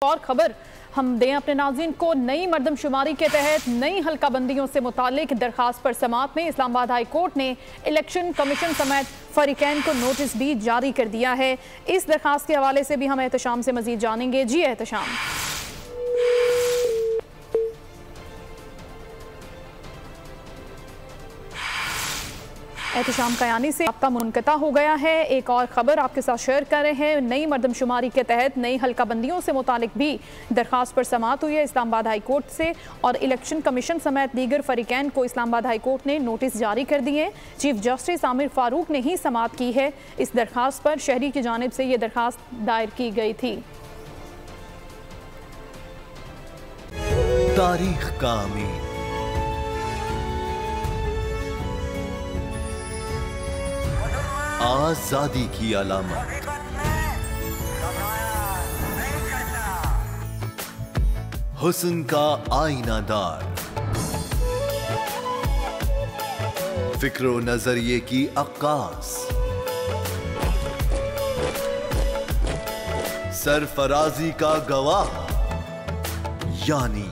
और खबर हम दें अपने नाज़रीन को। नई मरदमशुमारी के तहत नई हल्का बंदियों से मुतालिक दरखास्त पर समाअत में इस्लामाबाद हाई कोर्ट ने इलेक्शन कमीशन समेत फरीकैन को नोटिस भी जारी कर दिया है। इस दरखास्त के हवाले से भी हम एहतशाम से मजीद जानेंगे। जी एहतशाम। एहतशाम कयानी से राब्ता मुनक़ता हो गया है। एक और ख़बर आपके साथ शेयर कर रहे हैं। नई मरदमशुमारी के तहत नई हल्का बंदियों से मुतालिक भी दरखास्त पर समाअत हुई है इस्लामाबाद हाई कोर्ट से, और इलेक्शन कमीशन समेत दीगर फरीकैन को इस्लामाबाद हाई कोर्ट ने नोटिस जारी कर दिए। चीफ जस्टिस आमिर फारूक ने ही समाअत की है। इस दरखास्त पर शहरी की जानिब से ये दरखास्त दायर की गई थी। तारीख का अमीर, आजादी की अलामत, हुस्न का आईनादार, फिक्रो नजरिए की अक्कास, सरफराजी का गवाह, यानी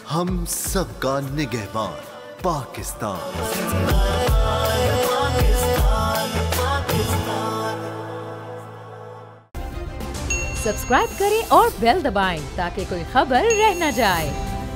हम सबका निगहबान पाकिस्तान। सब्सक्राइब करें और बेल दबाएं ताकि कोई खबर रह न जाए।